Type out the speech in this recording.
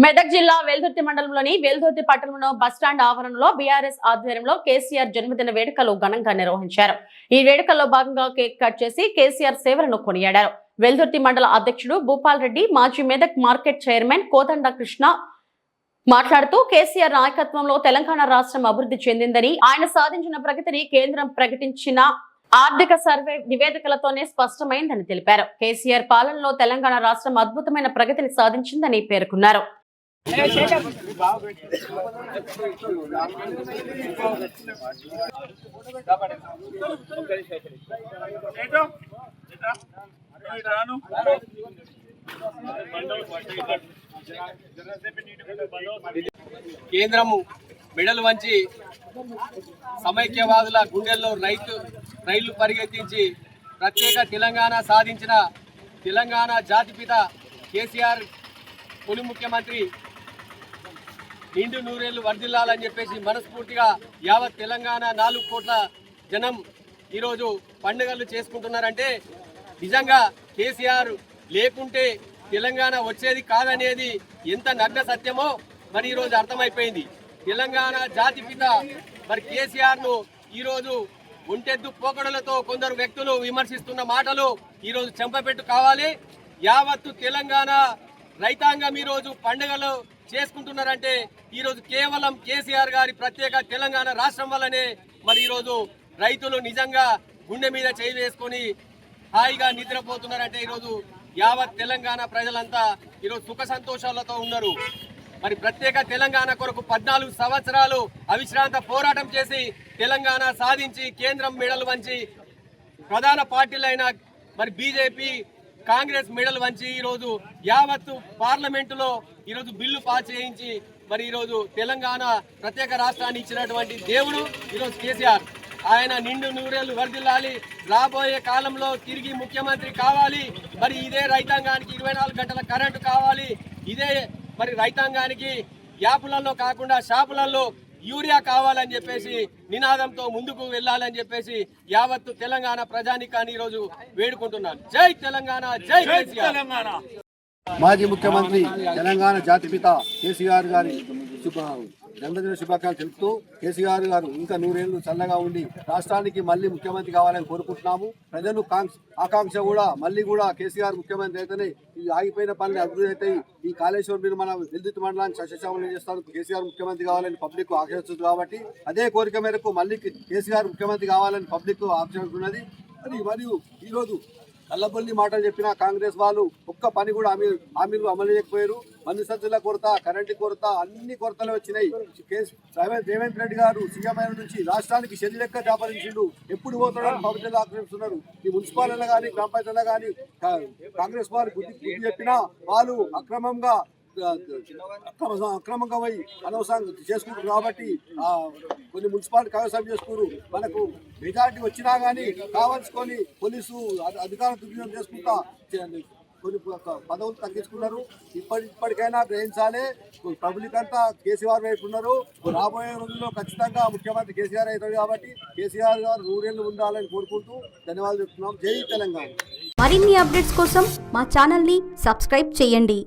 మెదక్ జిల్లా వెల్దుర్తి మండలంలోని వెల్దుర్తి పట్టణంలో బస్టాండ్ ఆవరణలో బీఆర్ఎస్ ఆధ్వర్యంలో కేసీఆర్ జన్మదిన వేడుకలు ఘనంగా నిర్వహించారు. ఈ వేడుకల్లో భాగంగా కేక్ కట్ చేసి కేసీఆర్ సేవలను కొనియాడారు. వెల్దుర్తి మండల అధ్యక్షుడు భూపాల్ రెడ్డి, మాజీ మెదక్ మార్కెట్ చైర్మన్ కోదండ కృష్ణ మాట్లాడుతూ కేసీఆర్ నాయకత్వంలో తెలంగాణ రాష్ట్రం అభివృద్ధి చెందిందని, ఆయన సాధించిన ప్రగతిని కేంద్రం ప్రకటించిన ఆర్థిక సర్వే నివేదికలతోనే స్పష్టమైందని తెలిపారు. కేసీఆర్ పాలనలో తెలంగాణ రాష్ట్రం అద్భుతమైన ప్రగతిని సాధించిందని పేర్కొన్నారు. కేంద్రము మెడలు వంచి సమైక్యవాదుల గుండెల్లో రైళ్లు పరిగెత్తించి ప్రత్యేక తెలంగాణ సాధించిన తెలంగాణ జాతిపిత కేసీఆర్ తొలి ముఖ్యమంత్రి నిండు నూరేళ్లు వర్ధిల్లాలని చెప్పేసి మనస్ఫూర్తిగా యావత్ తెలంగాణ 4 కోట్ల జనం ఈరోజు పండుగలు చేసుకుంటున్నారంటే నిజంగా కేసీఆర్ లేకుంటే తెలంగాణ వచ్చేది కాదనేది ఎంత నగ్న సత్యమో మరి ఈరోజు అర్థమైపోయింది. తెలంగాణ జాతిపిత మరి కేసీఆర్ను ఈరోజు ఒంటెద్దు పోకడలతో కొందరు వ్యక్తులు విమర్శిస్తున్న మాటలు ఈరోజు చెంపపెట్టు కావాలి. యావత్తు తెలంగాణ రైతాంగం ఈరోజు పండుగలు చేసుకుంటున్నారంటే ఈరోజు కేవలం కేసీఆర్ గారి ప్రత్యేక తెలంగాణ రాష్ట్రం వల్లనే మరి ఈరోజు రైతులు నిజంగా గుండె మీద చేయి వేసుకొని హాయిగా నిద్రపోతున్నారంటే ఈరోజు యావత్ తెలంగాణ ప్రజలంతా ఈరోజు సుఖ సంతోషాలతో ఉన్నారు. మరి ప్రత్యేక తెలంగాణ కొరకు 14 సంవత్సరాలు అవిశ్రాంత పోరాటం చేసి తెలంగాణ సాధించి కేంద్రం మెడలు వంచి ప్రధాన పార్టీలైన మరి బీజేపీ, కాంగ్రెస్ మెడలు వంచి ఈరోజు యావత్తు పార్లమెంటులో ఈరోజు బిల్లు పాస్ చేయించి మరి ఈరోజు తెలంగాణ ప్రత్యేక రాష్ట్రాన్ని ఇచ్చినటువంటి దేవుడు ఈరోజు కేసీఆర్. ఆయన నిండు నూరేళ్లు వర్ధిల్లాలి, రాబోయే కాలంలో తిరిగి ముఖ్యమంత్రి కావాలి. మరి ఇదే రైతాంగానికి 24 గంటల కరెంటు కావాలి. ఇదే మరి రైతాంగానికి యాపులలో కాకుండా షాపులలో యూరియా కావాలని చెప్పేసి నినాదంతో ముందుకు వెళ్ళాలని చెప్పేసి యావత్తు తెలంగాణ ప్రజానికాన్ని ఈరోజు వేడుకుంటున్నాను. జై తెలంగాణ, జై తెలంగాణ. మాజీ ముఖ్యమంత్రి తెలంగాణ జాతిపిత కేసీఆర్ గారి జన్మదిన శుభాకాంక్షలు తెలుపుతూ కేసీఆర్ గారు ఇంకా 100 ఏళ్లు చల్లగా ఉండి రాష్ట్రానికి మళ్ళీ ముఖ్యమంత్రి కావాలని కోరుకుంటున్నాము. ప్రజలు ఆకాంక్ష కూడా మళ్ళీ కూడా కేసీఆర్ ముఖ్యమంత్రి అయితేనే ఈ ఆగిపోయిన పనులు అభివృద్ధి అవుతాయి. ఈ కాళేశ్వరం మీరు మన వెల్దుర్తి మండలాన్ని సస్యశ్యామలం చేస్తారు. కేసీఆర్ ముఖ్యమంత్రి కావాలని పబ్లిక్ ఆకాంక్షిస్తుంది కాబట్టి అదే కోరిక మేరకు మళ్ళీ కేసీఆర్ ముఖ్యమంత్రి కావాలని పబ్లిక్ ఆకాంక్షిస్తున్నది. మరియు ఈరోజు కల్లబొల్లి మాటలు చెప్పిన కాంగ్రెస్ వాళ్ళు ఒక్క పని కూడా హామీలు అమలు చేయకపోయారు. మందు సజ్జల కొరత, కరెంటు కొరత, అన్ని కొరతలు వచ్చినాయి. రేవంత్ రెడ్డి గారు సీఎం అయిన నుంచి రాష్ట్రానికి శని లెక్క వ్యాపరించిండు. ఎప్పుడు పోతాడని పబ్లిక్ ఆక్రమిస్తున్నారు. ఈ మున్సిపాలిటీలో కానీ గ్రామ పంచాయతీలో కానీ కాంగ్రెస్ వారు బుద్ధి చెప్పినా వాళ్ళు అక్రమంగా పోయి అనవసరంగా చేసుకుంటారు. కాబట్టి కొన్ని మున్సిపాలిటీ కైవసం చేసుకున్నారు. మనకు మెజార్టీ వచ్చినా కానీ కావాల్సుకొని పోలీసు అధికారం దుర్వినియోగం చేసుకుంటా కొన్ని పదవులు తగ్గించుకున్నారు. ఇప్పటికైనా గ్రహించాలి. పబ్లిక్ అంతా కేసీఆర్ వైపు ఉన్నారు. రాబోయే రోజుల్లో ఖచ్చితంగా ముఖ్యమంత్రి కేసీఆర్ అవుతాడు. కాబట్టి కేసీఆర్ గారు 100 ఏళ్లు ఉండాలని కోరుకుంటూ ధన్యవాదాలు చెప్తున్నాం. జై తెలంగాణ. మరిన్ని అప్డేట్స్ కోసం మా ఛానల్ని సబ్స్క్రైబ్ చేయండి.